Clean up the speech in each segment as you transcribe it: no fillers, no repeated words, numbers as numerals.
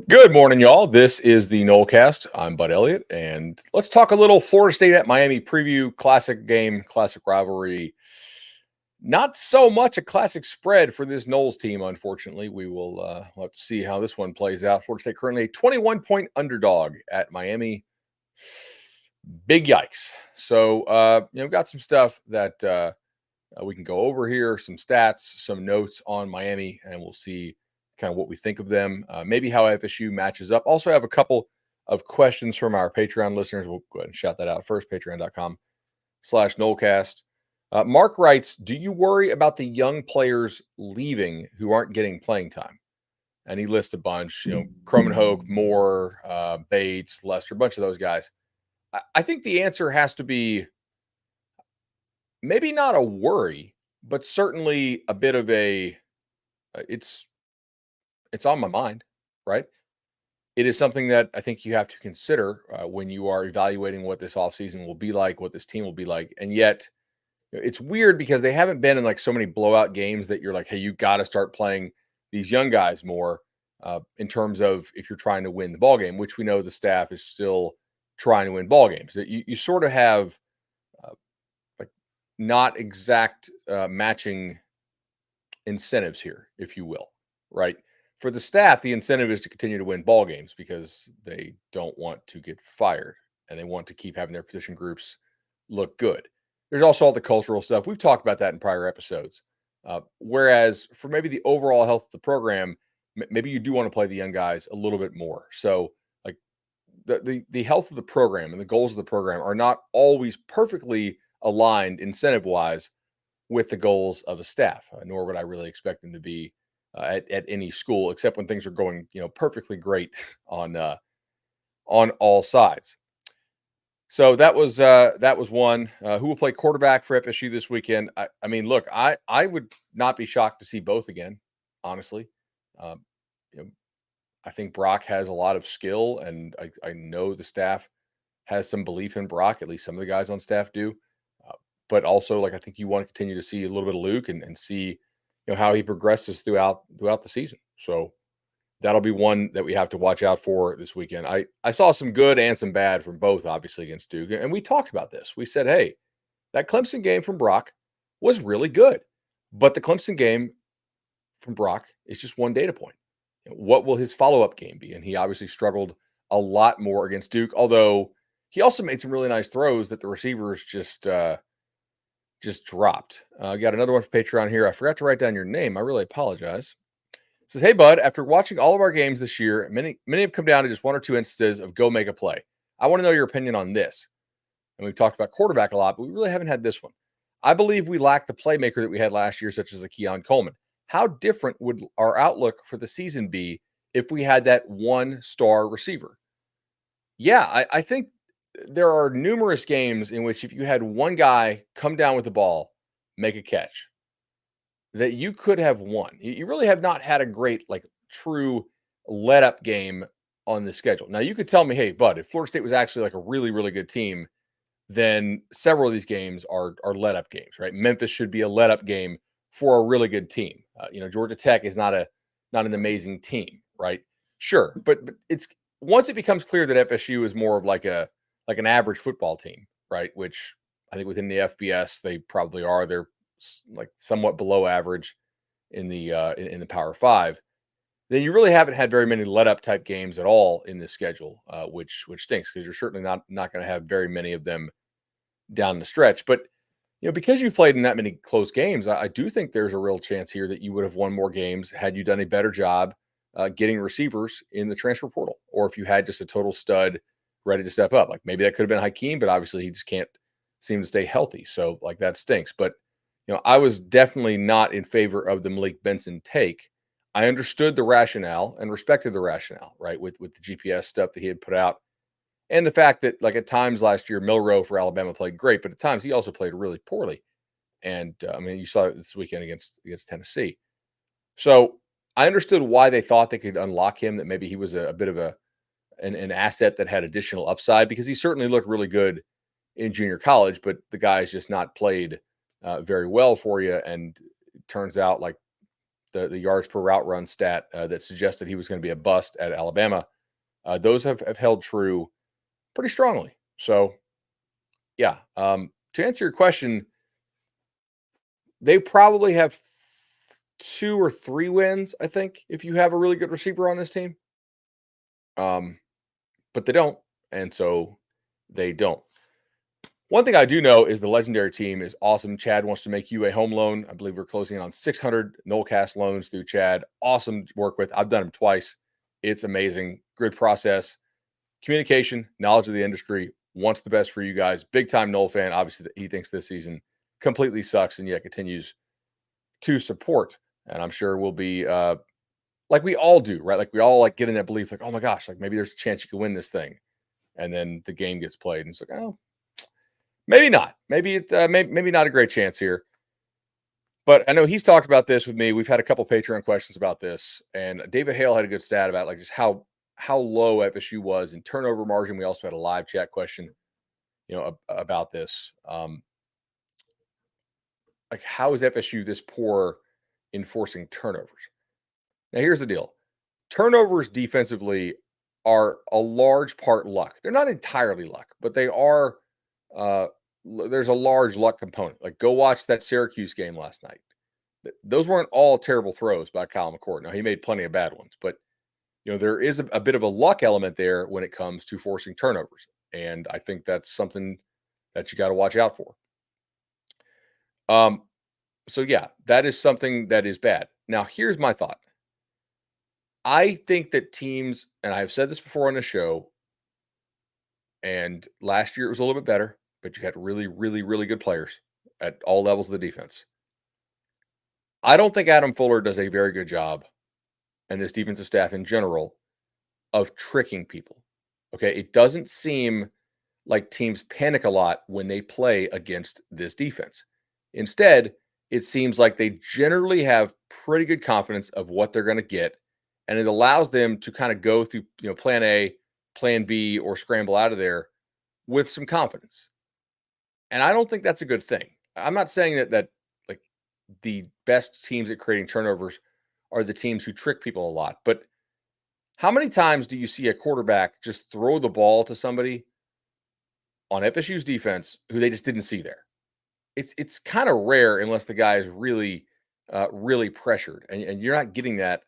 Good morning, y'all. This is the Nolecast. I'm Bud Elliott, and let's talk a little Florida State at Miami preview. Classic game, classic rivalry. Not so much a classic spread for this Noles team, unfortunately. We'll have to see how this one plays out. Florida State currently a 21-point underdog at Miami. Big yikes. So, got some stuff that we can go over here, some stats, some notes on Miami, and we'll see kind of what we think of them, maybe how FSU matches up. Also have a couple of questions from our Patreon listeners. We'll go ahead and shout that out first, patreon.com/Nolecast. Mark writes, do you worry about the young players leaving who aren't getting playing time? And he lists a bunch, Cromenhoek, Moore, Bates, Lester, a bunch of those guys. I think the answer has to be maybe not a worry, but certainly a bit of a it's on my mind, right? It is something that I think you have to consider when you are evaluating what this offseason will be like, what this team will be like. And yet it's weird because they haven't been in like so many blowout games that you're like, hey, you got to start playing these young guys more in terms of if you're trying to win the ball game, which we know the staff is still trying to win ball games. That you sort of have like not exact matching incentives here, if you will, right? For the staff, the incentive is to continue to win ball games because they don't want to get fired and they want to keep having their position groups look good. There's also all the cultural stuff. We've talked about that in prior episodes. Whereas for maybe the overall health of the program, maybe you do want to play the young guys a little bit more. So like the health of the program and the goals of the program are not always perfectly aligned incentive wise with the goals of a staff, nor would I really expect them to be at any school, except when things are going, perfectly great on all sides. So that was one. Who will play quarterback for FSU this weekend? I mean, look, I would not be shocked to see both again, honestly. Um, you know, I think Brock has a lot of skill, and I know the staff has some belief in Brock. At least some of the guys on staff do. But also, like I think you want to continue to see a little bit of Luke and see how he progresses throughout the season. So that'll be one that we have to watch out for this weekend. I saw some good and some bad from both, obviously, against Duke. And we talked about this. We said, hey, that Clemson game from Brock was really good. But the Clemson game from Brock is just one data point. What will his follow-up game be? And he obviously struggled a lot more against Duke, although he also made some really nice throws that the receivers just dropped. Got another one for Patreon here. I forgot to write down your name. I really apologize. It says, hey, bud, after watching all of our games this year, many have come down to just one or two instances of go make a play. I want to know your opinion on this. And we've talked about quarterback a lot, but we really haven't had this one. I believe we lack the playmaker that we had last year, such as a Keon Coleman. How different would our outlook for the season be if we had that one-star receiver? Yeah, I think there are numerous games in which if you had one guy come down with the ball, make a catch, that you could have won. You really have not had a great, like, true let up game on the schedule. Now, you could tell me, hey, bud, if Florida State was actually like a really, really good team, then several of these games are let up games, right? Memphis should be a let up game for a really good team. Georgia Tech is not an amazing team, right? Sure, but it's once it becomes clear that FSU is more of like an average football team, right? Which I think within the FBS they probably are. They're like somewhat below average in the Power Five. Then you really haven't had very many let up type games at all in this schedule, which stinks because you're certainly not going to have very many of them down the stretch. But because you've played in that many close games, I do think there's a real chance here that you would have won more games had you done a better job getting receivers in the transfer portal, or if you had just a total stud ready to step up. Like maybe that could have been Hakeem, but obviously he just can't seem to stay healthy. So like that stinks. But I was definitely not in favor of the Malik Benson take. I understood the rationale and respected the rationale, right? With the GPS stuff that he had put out. And the fact that, like, at times last year, Milroe for Alabama played great, but at times he also played really poorly. And you saw it this weekend against Tennessee. So I understood why they thought they could unlock him, that maybe he was a bit of an asset that had additional upside, because he certainly looked really good in junior college, but the guy's just not played very well for you. And it turns out, like, the yards per route run stat that suggested he was going to be a bust at Alabama. Those have held true pretty strongly. So yeah, to answer your question, they probably have 2 or 3 wins, I think, if you have a really good receiver on this team. Um, but they don't, and so they don't. One thing I do know is the legendary team is awesome. Chad wants to make you a home loan. I believe we're closing in on 600 Nolecast loans through Chad. Awesome to work with. I've done them twice. It's amazing. Good process. Communication, knowledge of the industry, wants the best for you guys. Big time Noel fan. Obviously, he thinks this season completely sucks and yet continues to support. And I'm sure we'll be like we all do, right? Like we all like get in that belief, like, oh my gosh, like maybe there's a chance you could win this thing. And then the game gets played, and it's like, oh, maybe not. Maybe maybe not a great chance here. But I know he's talked about this with me. We've had a couple Patreon questions about this, and David Hale had a good stat about like just how low FSU was in turnover margin. We also had a live chat question, about this. Like, how is FSU this poor in forcing turnovers? Now, here's the deal: turnovers defensively are a large part luck. They're not entirely luck, but they are. Uh, there's a large luck component. Like, go watch that Syracuse game last night. Those weren't all terrible throws by Kyle McCord. Now, he made plenty of bad ones, but there is a bit of a luck element there when it comes to forcing turnovers, and I think that's something that you got to watch out for. So yeah, that is something that is bad. Now, here's my thought. I think that teams, and I've said this before on the show, and last year it was a little bit better, but you had really, really, really good players at all levels of the defense. I don't think Adam Fuller does a very good job, and this defensive staff in general, of tricking people. Okay. It doesn't seem like teams panic a lot when they play against this defense. Instead, it seems like they generally have pretty good confidence of what they're going to get, and it allows them to kind of go through, plan A, plan B, or scramble out of there with some confidence. And I don't think that's a good thing. I'm not saying that like the best teams at creating turnovers are the teams who trick people a lot, but how many times do you see a quarterback just throw the ball to somebody on FSU's defense who they just didn't see there? It's kind of rare unless the guy is really really pressured, and you're not getting that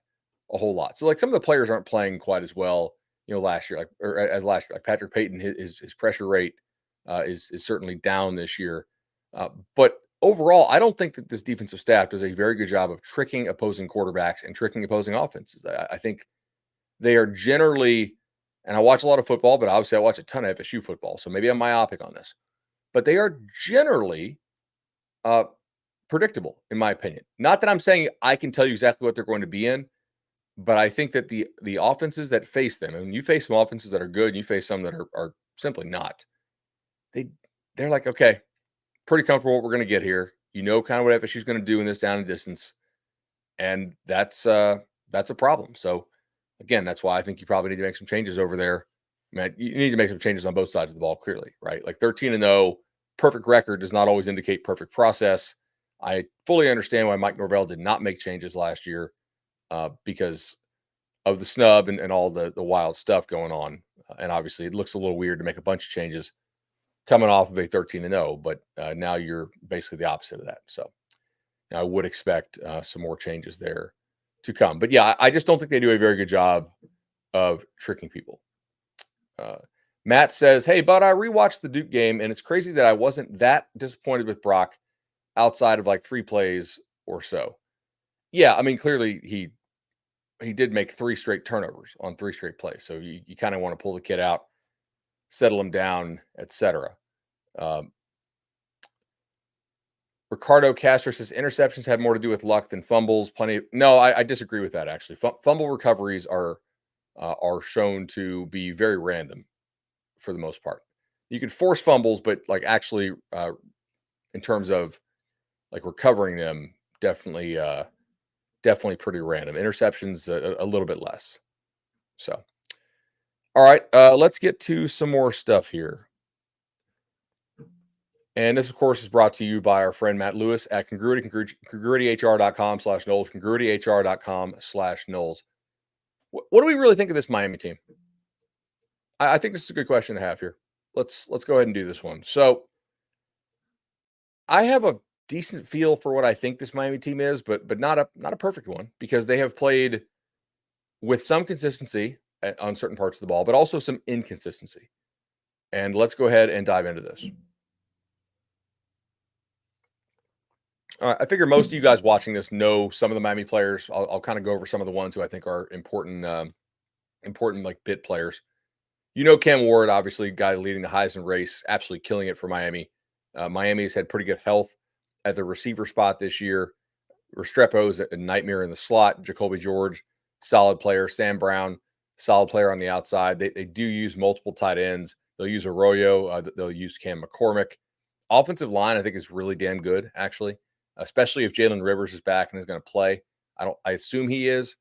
a whole lot. So like some of the players aren't playing quite as well, last year, like or as last year. Like Patrick Payton, his pressure rate is certainly down this year. But overall, I don't think that this defensive staff does a very good job of tricking opposing quarterbacks and tricking opposing offenses. I think they are generally, and I watch a lot of football, but obviously I watch a ton of FSU football, so maybe I'm myopic on this. But they are generally uh, predictable, in my opinion. Not that I'm saying I can tell you exactly what they're going to be in, but I think that the offenses that face them, and you face some offenses that are good, and you face some that are simply not. They they're like, okay, pretty comfortable what we're going to get here. You know, kind of what FSU is going to do in this down and distance, and that's a problem. So again, that's why I think you probably need to make some changes over there. Man, you need to make some changes on both sides of the ball, clearly, right? Like 13-0, perfect record does not always indicate perfect process. I fully understand why Mike Norvell did not make changes last year because of the snub and all the wild stuff going on. And obviously, it looks a little weird to make a bunch of changes coming off of a 13-0, but now you're basically the opposite of that. So I would expect some more changes there to come. But yeah, I just don't think they do a very good job of tricking people. Matt says, "Hey, bud, I rewatched the Duke game, and it's crazy that I wasn't that disappointed with Brock outside of like 3 plays or so." Yeah, I mean, clearly he did make 3 straight turnovers on 3 straight plays, so you kind of want to pull the kid out, settle him down, etc. Um, Ricardo Castro says interceptions have more to do with luck than fumbles. No, I disagree with that. Actually, fumble recoveries are shown to be very random for the most part. You can force fumbles, but like actually, in terms of like recovering them, definitely pretty random. Interceptions a little bit less. So, all right, let's get to some more stuff here. And this, of course, is brought to you by our friend Matt Lewis at congruityhr.com/Knowles, congruityhr.com/Knowles. What do we really think of this Miami team? I think this is a good question to have here. Let's go ahead and do this one. So I have a decent feel for what I think this Miami team is, but not a perfect one because they have played with some consistency on certain parts of the ball, but also some inconsistency. And let's go ahead and dive into this. I figure most of you guys watching this know some of the Miami players. I'll kind of go over some of the ones who I think are important, important like bit players. You know, Cam Ward, obviously, guy leading the Heisman race, absolutely killing it for Miami. Miami has had pretty good health at the receiver spot this year. Restrepo's a nightmare in the slot. Jacoby George, solid player. Sam Brown, solid player on the outside. They do use multiple tight ends. They'll use Arroyo. They'll use Cam McCormick. Offensive line, I think, is really damn good, actually, especially if Jalen Rivers is back and is going to play. I assume he is.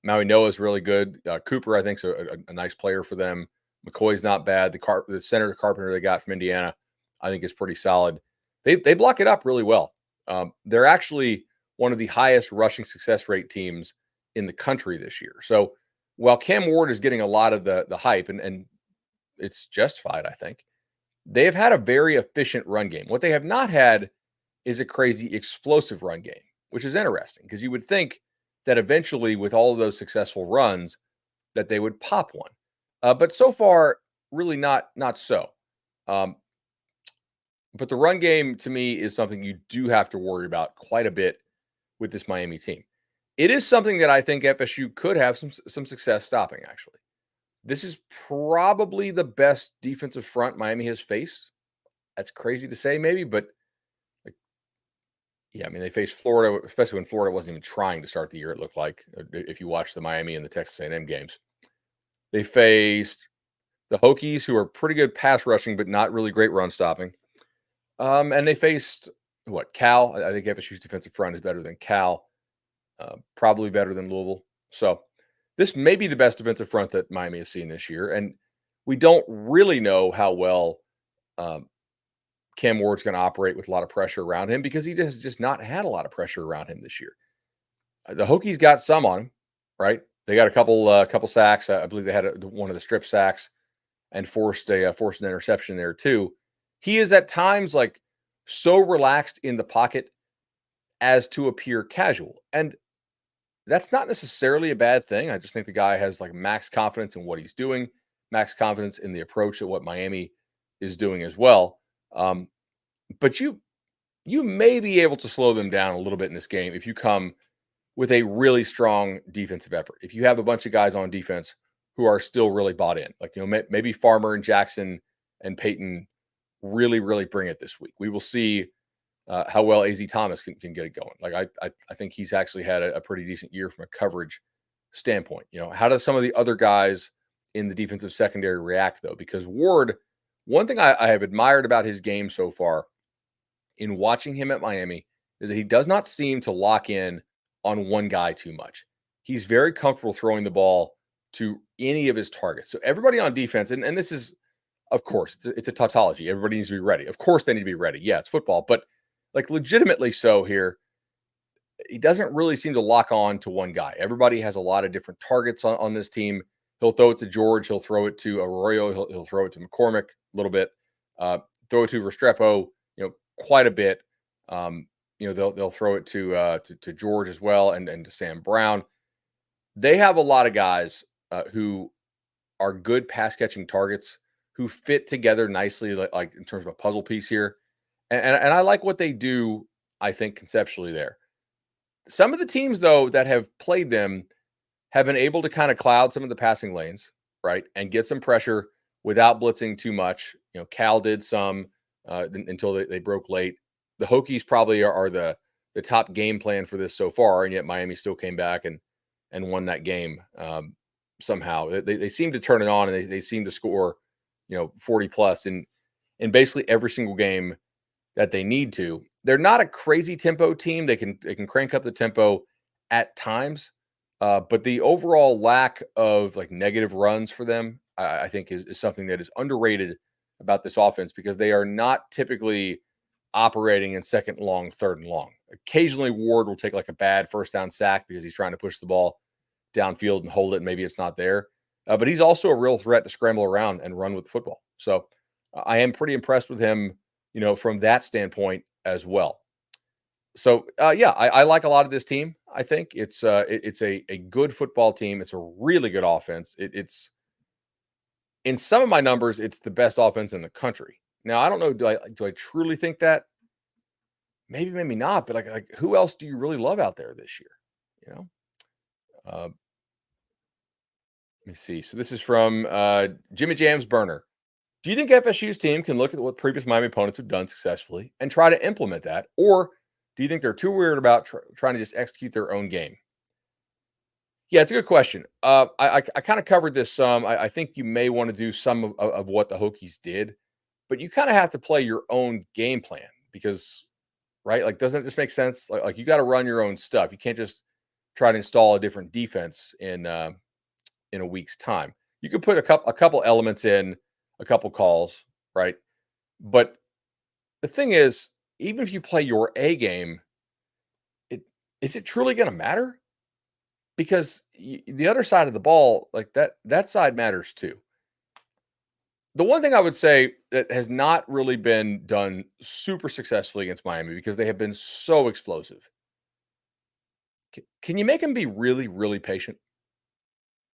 Maui Noah is really good. Cooper, I think, is a nice player for them. McCoy's not bad. The center Carpenter they got from Indiana, I think, is pretty solid. They block it up really well. They're actually one of the highest rushing success rate teams in the country this year. So while Cam Ward is getting a lot of the hype, and it's justified, I think, they have had a very efficient run game. What they have not had is a crazy explosive run game, which is interesting because you would think that eventually, with all of those successful runs, that they would pop one. But so far, really not so. Um, but the run game to me is something you do have to worry about quite a bit with this Miami team. It is something that I think FSU could have some success stopping, actually. This is probably the best defensive front Miami has faced. That's crazy to say, maybe, but like, yeah, I mean, they faced Florida, especially when Florida wasn't even trying to start the year. It looked like if you watch the Miami and the Texas A&M games, they faced the Hokies, who are pretty good pass rushing, but not really great run stopping. And they faced what Cal. I think FSU's defensive front is better than Cal, probably better than Louisville. So this may be the best defensive front that Miami has seen this year, and we don't really know how well um, Cam Ward's going to operate with a lot of pressure around him because he just not had a lot of pressure around him this year. The Hokies got some on him, right? They got a couple sacks. I believe they had one of the strip sacks and forced an interception there too. He is at times like so relaxed in the pocket as to appear casual, and that's not necessarily a bad thing. I just think the guy has like max confidence in what he's doing, max confidence in the approach of what Miami is doing as well. Um, but you may be able to slow them down a little bit in this game if you come with a really strong defensive effort. If you have a bunch of guys on defense who are still really bought in, like maybe Farmer and Jackson and Peyton really bring it this week. We will see how well Az Thomas can get it going. Like I think he's actually had a pretty decent year from a coverage standpoint. How does some of the other guys in the defensive secondary react though? Because Ward, one thing I have admired about his game so far in watching him at Miami is that he does not seem to lock in on one guy too much. He's very comfortable throwing the ball to any of his targets. So everybody on defense, and this is, of course, it's a tautology. Everybody needs to be ready. Of course, they need to be ready. Yeah, it's football, but like legitimately so here, he doesn't really seem to lock on to one guy. Everybody has a lot of different targets on this team. He'll throw it to George. He'll throw it to Arroyo. He'll throw it to McCormick a little bit. Throw it to Restrepo, quite a bit. They'll throw it to George as well and to Sam Brown. They have a lot of guys who are good pass catching targets who fit together nicely, like in terms of a puzzle piece here. And I like what they do, I think, conceptually there. Some of the teams, though, that have played them have been able to kind of cloud some of the passing lanes, right, and get some pressure without blitzing too much. Cal did some until they broke late. The Hokies probably are the top game plan for this so far, and yet Miami still came back and won that game somehow. They seem to turn it on, and they seem to score 40 plus in basically every single game that they need to. They're not a crazy tempo team. They can crank up the tempo at times, but the overall lack of like negative runs for them, I think, is something that is underrated about this offense because they are not typically operating in second and long, third and long. Occasionally, Ward will take like a bad first down sack because he's trying to push the ball downfield and hold it, and maybe it's not there. But he's also a real threat to scramble around and run with the football. So I am pretty impressed with him, from that standpoint as well. So yeah, I like a lot of this team. I think it's a good football team. It's a really good offense. It's in some of my numbers, it's the best offense in the country. Now I don't know. Do I truly think that? Maybe, maybe not. But like who else do you really love out there this year? You know. Uh, Let me see. So this is from Jimmy Jam's Burner. Do you think FSU's team can look at what previous Miami opponents have done successfully and try to implement that, or do you think they're too weird about trying to just execute their own game? Yeah, it's a good question. I kind of covered this some. I think you may want to do some of what the Hokies did, but you kind of have to play your own game plan because, right? Like, doesn't it just make sense? Like you got to run your own stuff. You can't just try to install a different defense in a week's time. You could put a couple elements in, a couple calls, right? But the thing is, even if you play your A game, it is it truly going to matter? Because the other side of the ball, like that side matters too. The one thing I would say that has not really been done super successfully against Miami because they have been so explosive. Can you make them be really, really patient?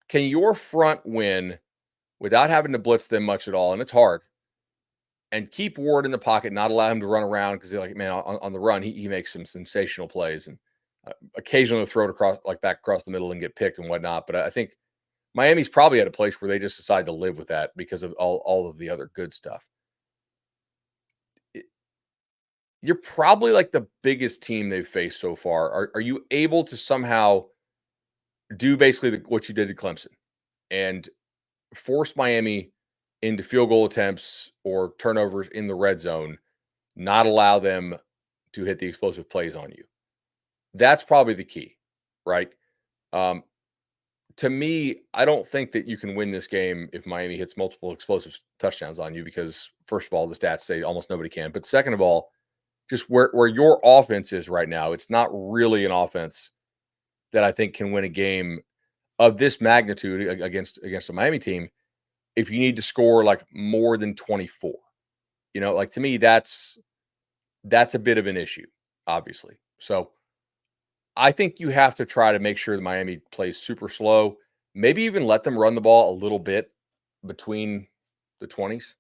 Can your front win without having to blitz them much at all? And it's hard. And keep Ward in the pocket, not allow him to run around because like, man, on the run, he makes some sensational plays and occasionally throw it across, like back across the middle and get picked and whatnot. But I think Miami's probably at a place where they just decide to live with that because of all of the other good stuff. It- You're probably like the biggest team they've faced so far. Are you able to somehow do basically what you did to Clemson and force Miami into field goal attempts or turnovers in the red zone, not allow them to hit the explosive plays on you? That's probably the key, right? Um, to me, I don't think that you can win this game if Miami hits multiple explosive touchdowns on you because, first of all, the stats say almost nobody can. But second of all, just where your offense is right now, it's not really an offense that I think can win a game of this magnitude against a Miami team if you need to score like more than 24. Like to me, that's a bit of an issue, obviously. So I think you have to try to make sure that Miami plays super slow, maybe even let them run the ball a little bit between the 20s.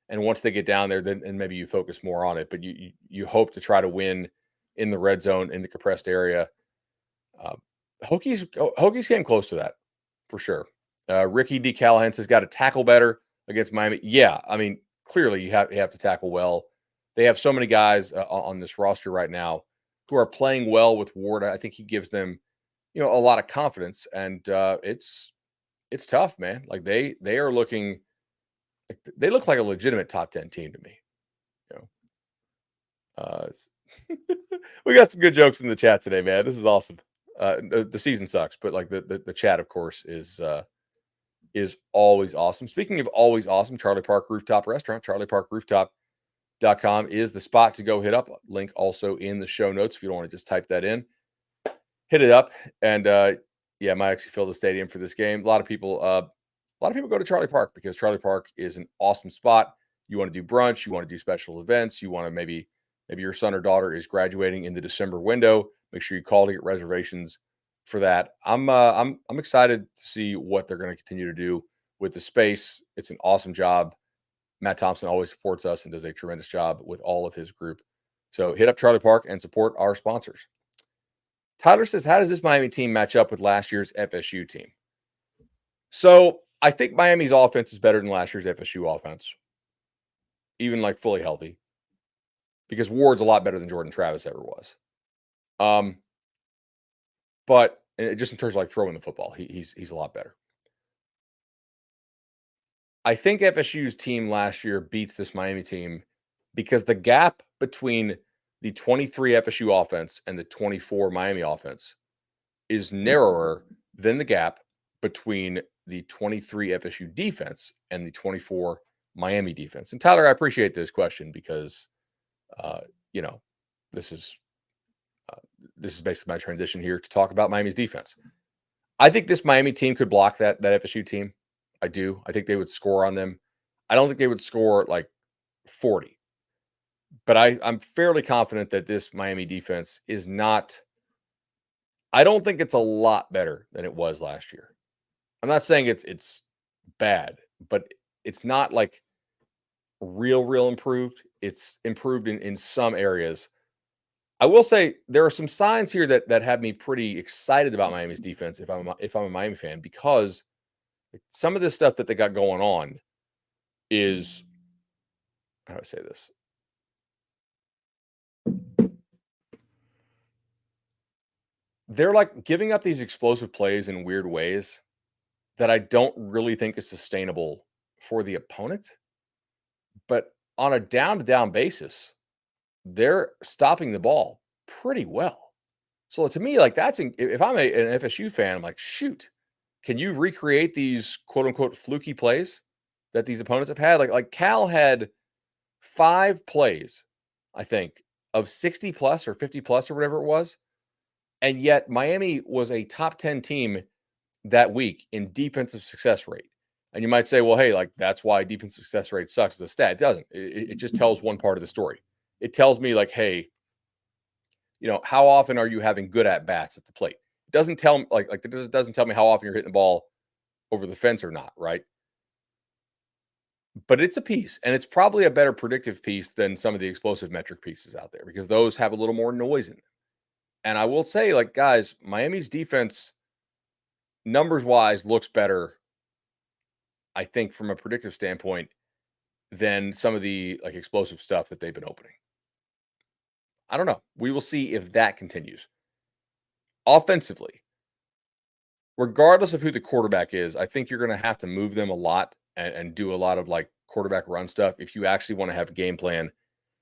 And once they get down there, then and maybe you focus more on it. But you hope to try to win in the red zone in the compressed area. Uh, Hokies came close to that for sure. Ricky D. Callahan has got to tackle better against Miami. Yeah, I mean clearly you have to tackle well. They have so many guys on this roster right now who are playing well with Ward. I think he gives them a lot of confidence, and it's tough, man. Like they are looking like they look like a legitimate top 10 team to me. You know, uh, we got some good jokes in the chat today, man. This is awesome. The season sucks, but like the chat, of course, is always awesome. Speaking of always awesome, Charlie Park Rooftop Restaurant, charlieparkrooftop.com is the spot to go hit up. Link also in the show notes if you don't want to just type that in. Hit it up, and yeah, might actually fill the stadium for this game. A lot of people go to Charlie Park because Charlie Park is an awesome spot. You want to do brunch, you want to do special events, you want to maybe your son or daughter is graduating in the December window. Make sure you call to get reservations for that. I'm excited to see what they're going to continue to do with the space. It's an awesome job. Matt Thompson always supports us and does a tremendous job with all of his group. So hit up Charlie Park and support our sponsors. Tyler says, how does this Miami team match up with last year's FSU team? So I think Miami's offense is better than last year's FSU offense, even like fully healthy, because Ward's a lot better than Jordan Travis ever was. Um, but just in terms of like throwing the football, he's a lot better. I think FSU's team last year beats this Miami team because the gap between the 23 FSU offense and the 24 Miami offense is narrower than the gap between the 23 FSU defense and the 24 Miami defense? And Tyler, I appreciate this question because, uh, you know, this is uh, this is basically my transition here to talk about Miami's defense. I think this Miami team could block that FSU team. I do. I think they would score on them. I don't think they would score like 40, but I'm fairly confident that this Miami defense is not. I don't think it's a lot better than it was last year. I'm not saying it's bad, but it's not like real improved. It's improved in some areas. I will say there are some signs here that have me pretty excited about Miami's defense if I'm a Miami fan, because some of this stuff that they got going on is, how do I say this? They're like giving up these explosive plays in weird ways that I don't really think is sustainable for the opponent. But on a down to down basis, they're stopping the ball pretty well. So to me, like if I'm an FSU fan, I'm like, shoot, can you recreate these quote unquote fluky plays that these opponents have had? Like Cal had 5 plays, I think, of 60 plus or 50 plus or whatever it was. And yet Miami was a top 10 team that week in defensive success rate. And you might say, well, hey, like that's why defensive success rate sucks as a stat. It doesn't. It just tells one part of the story. It tells me, like, hey, how often are you having good at bats at the plate? It doesn't tell me it doesn't tell me how often you're hitting the ball over the fence or not, right? But it's a piece, and it's probably a better predictive piece than some of the explosive metric pieces out there because those have a little more noise in them. And I will say, like, guys, Miami's defense, numbers wise, looks better, I think, from a predictive standpoint than some of the like explosive stuff that they've been opening. I don't know. We will see if that continues. Offensively, regardless of who the quarterback is, I think you're going to have to move them a lot and do a lot of like quarterback run stuff if you actually want to have a game plan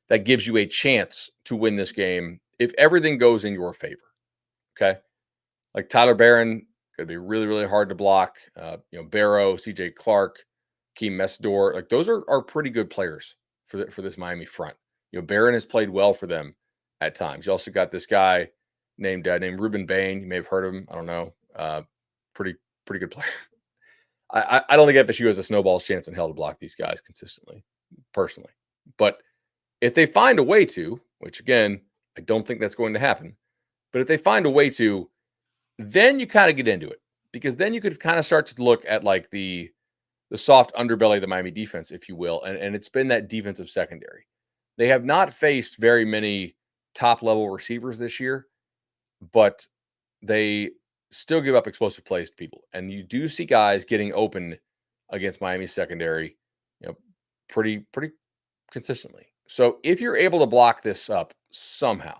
that gives you a chance to win this game if everything goes in your favor. Okay. Like Tyler Barron, going to be really hard to block. Barrow, CJ Clark, Keem Mesdor, like those are pretty good players for this Miami front. Barron has played well for them at times. You also got this guy named Ruben Bain. You may have heard of him. I don't know. Pretty pretty good player. I don't think FSU has a snowball's chance in hell to block these guys consistently, personally. But if they find a way to, which again, I don't think that's going to happen, but if they find a way to, then you kind of get into it because then you could kind of start to look at like the soft underbelly of the Miami defense, if you will, and it's been that defensive secondary. They have not faced very many top level receivers this year, but they still give up explosive plays to people. And you do see guys getting open against Miami secondary, you know, pretty consistently. So if you're able to block this up somehow,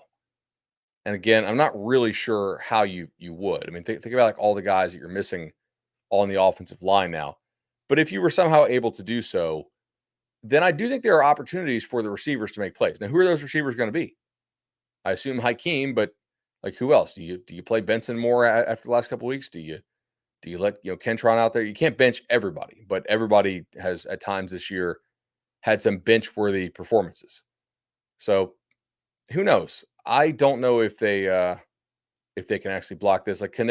and again, I'm not really sure how you would. I mean, think about like all the guys that you're missing on the offensive line now. But if you were somehow able to do so, then I do think there are opportunities for the receivers to make plays. Now, who are those receivers going to be? I assume Hakeem, but like who else? Do you play Benson more after the last couple of weeks? Do you let Kentron out there? You can't bench everybody, but everybody has at times this year had some bench worthy performances. So who knows? I don't know if they can actually block this. Like, can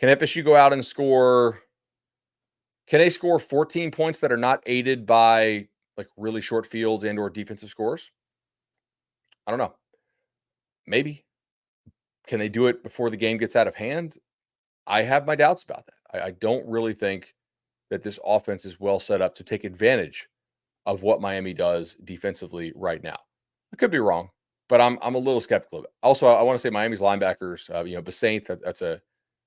FSU go out and score? Can they score 14 points that are not aided by like really short fields and or defensive scores? I don't know. Maybe. Can they do it before the game gets out of hand? I have my doubts about that. I don't really think that this offense is well set up to take advantage of what Miami does defensively right now. I could be wrong, but I'm a little skeptical of it. Also, I want to say Miami's linebackers, Basaint, that's a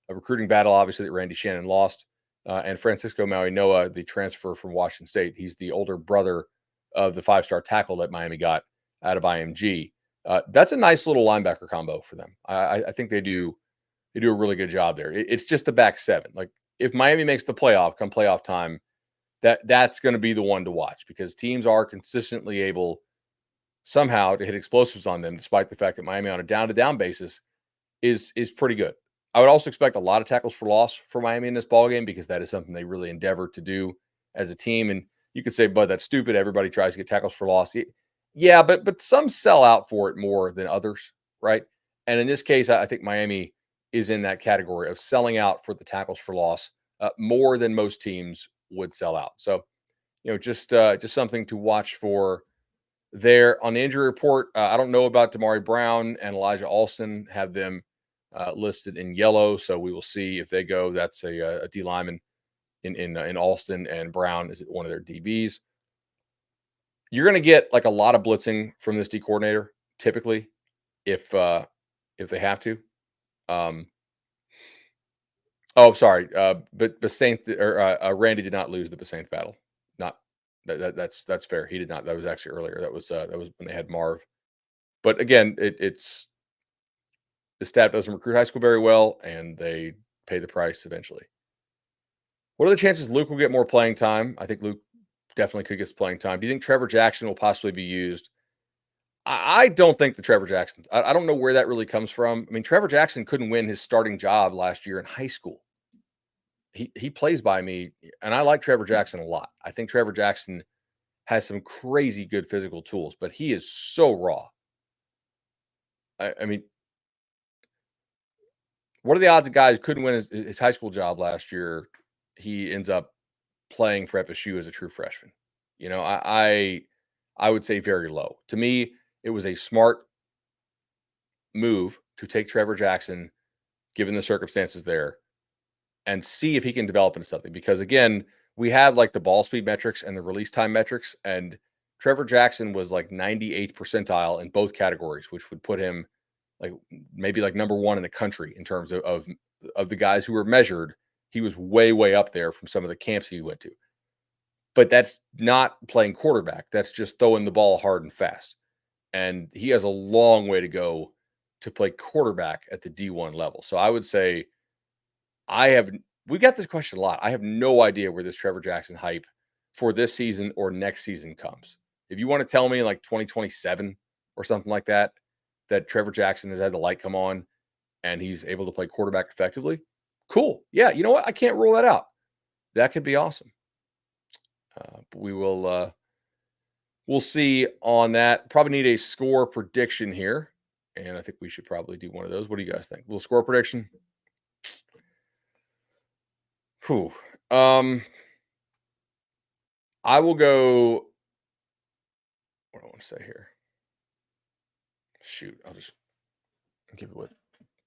recruiting battle, obviously, that Randy Shannon lost. And Francisco Maui-Noa, the transfer from Washington State. He's the older brother of the 5-star tackle that Miami got out of IMG. That's a nice little linebacker combo for them. I think they do a really good job there. It's just the back seven. Like if Miami makes the playoff come playoff time, that's going to be the one to watch because teams are consistently able somehow to hit explosives on them, despite the fact that Miami on a down to down basis is pretty good. I would also expect a lot of tackles for loss for Miami in this ball game because that is something they really endeavor to do as a team. And You could say, "But that's stupid. Everybody tries to get tackles for loss." Yeah, but some sell out for it more than others, right? And in this case, I think Miami is in that category of selling out for the tackles for loss more than most teams would sell out. So, just something to watch for there. On the injury report, I don't know about Damari Brown and Elijah Alston. Have them listed in yellow, so we will see if they go. That's a D lineman in Alston, and Brown is one of their DBs. You're going to get like a lot of blitzing from this D coordinator typically if they have to. Um, oh, sorry, but Basaint or Randy did not lose the Basaint battle. Not that's fair. He did not. That was actually earlier. That was when they had Marv. But again, it's the staff doesn't recruit high school very well, and they pay the price eventually. What are the chances Luke will get more playing time? I think Luke definitely could get some playing time. Do you think Trevor Jackson will possibly be used? I don't think the Trevor Jackson. I don't know where that really comes from. I mean, Trevor Jackson couldn't win his starting job last year in high school. He plays by me, and I like Trevor Jackson a lot. I think Trevor Jackson has some crazy good physical tools, but he is so raw. I mean, what are the odds a guy who couldn't win his high school job last year, he ends up playing for FSU as a true freshman? I would say very low. To me, it was a smart move to take Trevor Jackson, given the circumstances there, and see if he can develop into something. Because again, we have like the ball speed metrics and the release time metrics, and Trevor Jackson was like 98th percentile in both categories, which would put him like maybe like number one in the country in terms of the guys who were measured. He was way up there from some of the camps he went to. But that's not playing quarterback. That's just throwing the ball hard and fast. And he has a long way to go to play quarterback at the D1 level. So I would say I have we got this question a lot. I have no idea where this Trevor Jackson hype for this season or next season comes. If you want to tell me in like 2027 or something like that, that Trevor Jackson has had the light come on and he's able to play quarterback effectively, cool. Yeah, you know what? I can't rule that out. That could be awesome. But we'll see on that. Probably need a score prediction here, and I think we should probably do one of those. What do you guys think? A little score prediction? Whew. I will go. What do I want to say here? Shoot, I'll just give it with.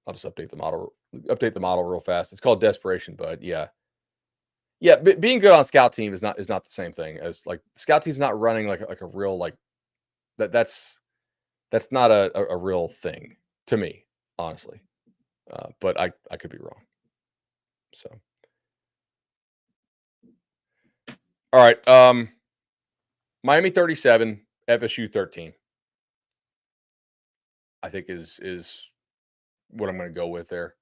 I'll just update the model. Update the model real fast. It's called desperation, but yeah. Being good on scout team is not the same thing as like scout team's not running like a real like that. That's not a real thing to me, honestly. But I could be wrong. So, all right. Miami 37, FSU 13. I think is what I'm going to go with there.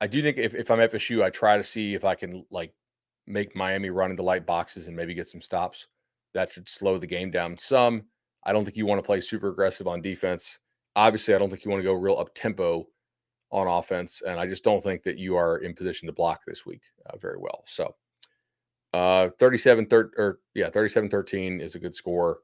I do think if I'm FSU, I try to see if I can like make Miami run into light boxes and maybe get some stops. That should slow the game down some. I don't think you want to play super aggressive on defense. Obviously, I don't think you want to go real up tempo on offense, and I just don't think that you are in position to block this week very well. So, 37-13 is a good score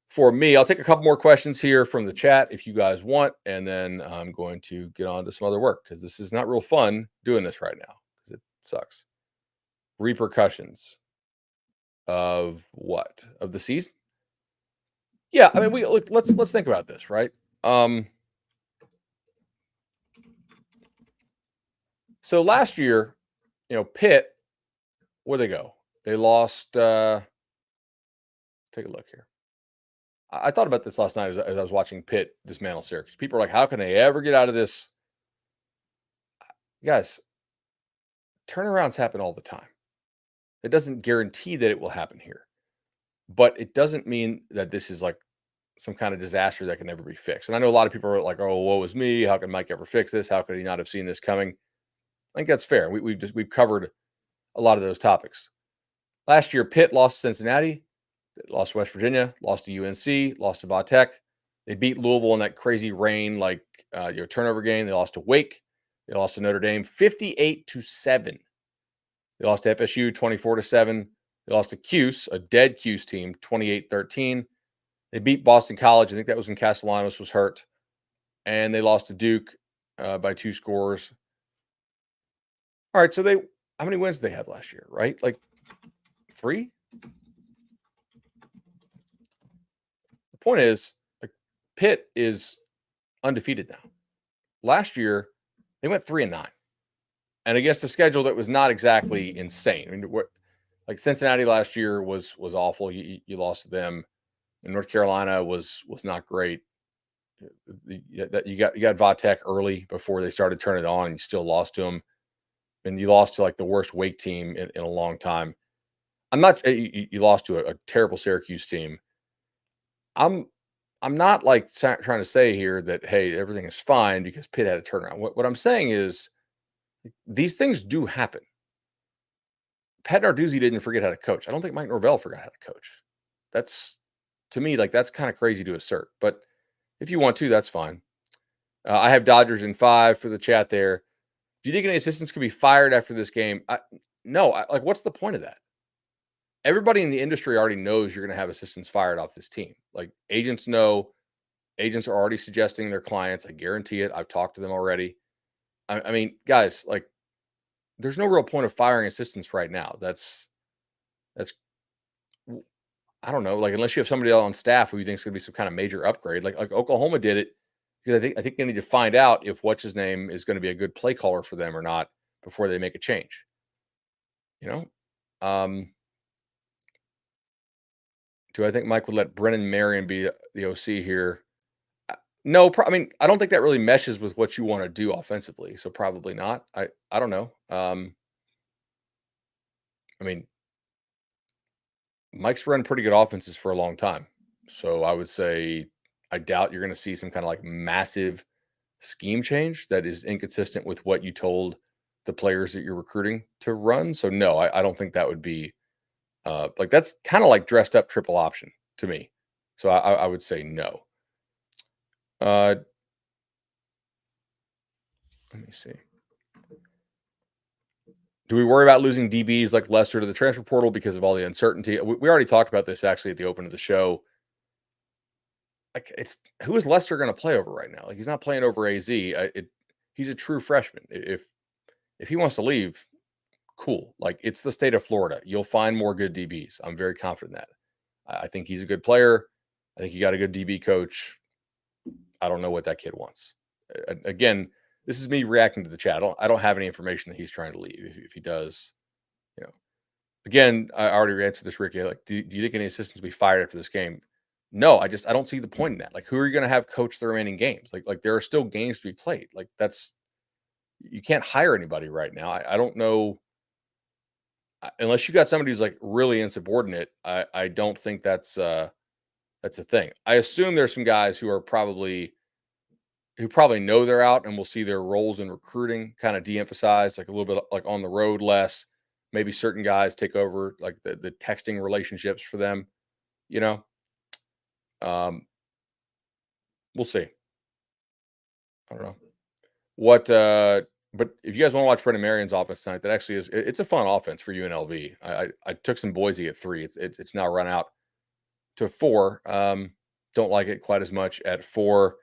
for me. I'll take a couple more questions here from the chat if you guys want, and then I'm going to get on to some other work because this is not real fun doing this right now because it sucks. Repercussions of what? Of the season? Yeah, I mean, let's think about this, right? So last year, Pitt, where'd they go? They lost. Take a look here. I thought about this last night as I was watching Pitt dismantle Syracuse. People are like, how can they ever get out of this? Guys, turnarounds happen all the time. It doesn't guarantee that it will happen here, but it doesn't mean that this is like some kind of disaster that can never be fixed. And I know a lot of people are like, oh, woe is me. How can Mike ever fix this? How could he not have seen this coming? I think that's fair. We've covered a lot of those topics. Last year, Pitt lost to Cincinnati, lost to West Virginia, lost to UNC, lost to Va-Tech. They beat Louisville in that crazy rain, like turnover game. They lost to Wake. They lost to Notre Dame 58-7. They lost to FSU 24-7. They lost to Cuse, a dead Cuse team, 28-13. They beat Boston College. I think that was when Castellanos was hurt. And they lost to Duke by 2 scores. All right, so how many wins did they have last year, right? Like 3? The point is, like, Pitt is undefeated now. Last year, they went 3-9. And against a schedule that was not exactly insane. I mean, like Cincinnati last year was awful. You lost to them. And North Carolina was not great. You got Vatek early before they started turning it on, and you still lost to them. And you lost to like the worst Wake team in a long time. I'm not. You lost to a terrible Syracuse team. I'm I'm not like trying to say here that hey everything is fine because Pitt had a turnaround. What I'm saying is these things do happen. Pat Narduzzi didn't forget how to coach. I don't think Mike Norvell forgot how to coach. That's to me like that's kind of crazy to assert. But if you want to, that's fine. I have Dodgers in 5 for the chat there. Do you think any assistants could be fired after this game? No. Like, what's the point of that? Everybody in the industry already knows you're going to have assistants fired off this team. Like, agents know. Agents are already suggesting their clients. I guarantee it. I've talked to them already. I mean, guys, like, there's no real point of firing assistants right now. That's I don't know. Like, unless you have somebody on staff who you think is going to be some kind of major upgrade, like Oklahoma did it because I think they need to find out if what's his name is going to be a good play caller for them or not before they make a change. You know, do I think Mike would let Brennan Marion be the OC here? No, I mean I don't think that really meshes with what you want to do offensively, so probably not. I don't know. I mean Mike's run pretty good offenses for a long time, so I would say I doubt you're going to see some kind of like massive scheme change that is inconsistent with what you told the players that you're recruiting to run. So no, I don't think that would be like that's kind of like dressed up triple option to me. So I would say no. Uh, let me see. Do we worry about losing DBs like Lester to the transfer portal because of all the uncertainty? We already talked about this actually at the open of the show. Like, it's who is Lester going to play over right now? Like, he's not playing over AZ. He's a true freshman. If he wants to leave, cool. Like, it's the state of Florida. You'll find more good DBs. I'm very confident in that. I think he's a good player. I think you got a good DB coach. I don't know what that kid wants. Again, this is me reacting to the chat. I don't have any information that he's trying to leave. If he does, you know. Again, I already answered this, Ricky. Like, do you think any assistants will be fired after this game? No, I don't see the point in that. Like, who are you going to have coach the remaining games? Like there are still games to be played. Like, that's you can't hire anybody right now. I don't know unless you got somebody who's like really insubordinate. I don't think that's a thing. I assume there's some guys who probably know they're out and will see their roles in recruiting kind of de-emphasized, like a little bit like on the road less. Maybe certain guys take over like the texting relationships for them, you know. Um, we'll see. I don't know. What but if you guys want to watch Brendan Marion's offense tonight, that actually it's a fun offense for UNLV. I took some Boise at 3. It's now run out to 4. Don't like it quite as much at 4.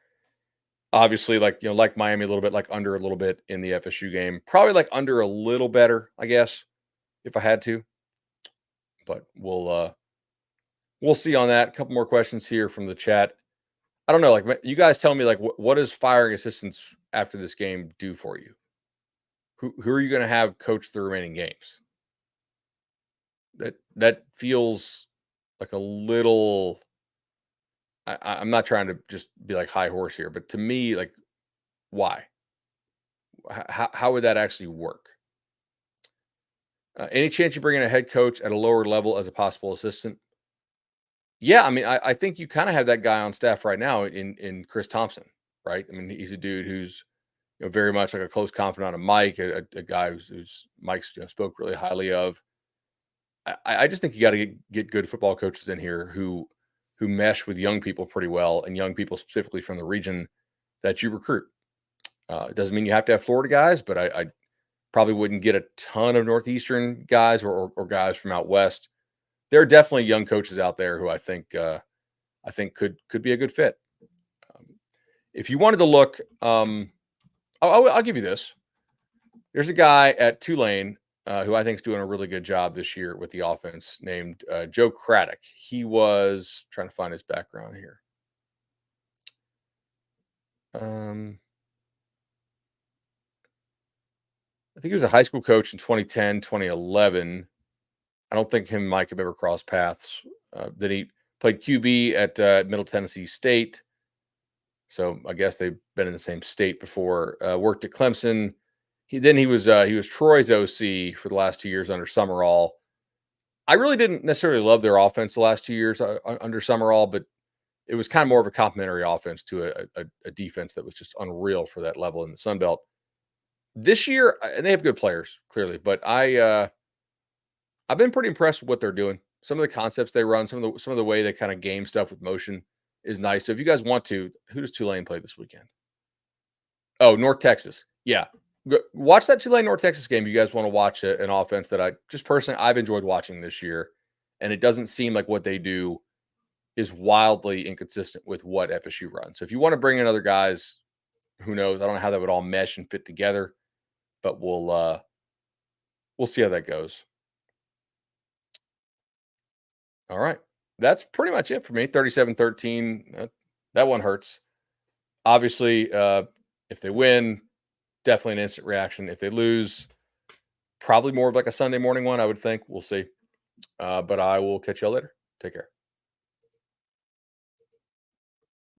Obviously, like like Miami a little bit, like under a little bit in the FSU game. Probably like under a little better, I guess, if I had to. But we'll see on that. A couple more questions here from the chat. I don't know, like you guys tell me like what does firing assistants after this game do for you? Who are you going to have coach the remaining games? That feels like a little I'm not trying to just be like high horse here, but to me, like, why? How would that actually work? Any chance you bring in a head coach at a lower level as a possible assistant? Yeah, I mean, I think you kind of have that guy on staff right now in Chris Thompson, right? I mean, he's a dude who's very much like a close confidant of Mike, a guy who's Mike's spoke really highly of. I just think you got to get good football coaches in here who mesh with young people pretty well, and young people specifically from the region that you recruit. It doesn't mean you have to have Florida guys, but I probably wouldn't get a ton of Northeastern guys or guys from out west. there are definitely young coaches out there who I think could be a good fit. Um, if you wanted to look, I'll give you this. There's a guy at Tulane who I think is doing a really good job this year with the offense, named Joe Craddock. He was trying to find his background here. Um, I think he was a high school coach in 2010, 2011. I don't think him and Mike have ever crossed paths. Then he played QB at Middle Tennessee State. So I guess they've been in the same state before. Worked at Clemson. He was Troy's OC for the last 2 years under Summerall. I really didn't necessarily love their offense the last 2 years under Summerall, but it was kind of more of a complementary offense to a defense that was just unreal for that level in the Sun Belt. This year, and they have good players clearly, but I've been pretty impressed with what they're doing. Some of the concepts they run, some of the way they kind of game stuff with motion is nice. So if you guys want to, who does Tulane play this weekend? Oh, North Texas. Yeah. Watch that Tulane North Texas game. You guys want to watch an offense that I just personally I've enjoyed watching this year, and it doesn't seem like what they do is wildly inconsistent with what FSU runs. So if you want to bring in other guys, who knows? I don't know how that would all mesh and fit together, but we'll see how that goes. All right. That's pretty much it for me. 37-13. That one hurts. Obviously, if they win, definitely an instant reaction. If they lose, probably more of like a Sunday morning one, I would think. We'll see. But I will catch y'all later. Take care.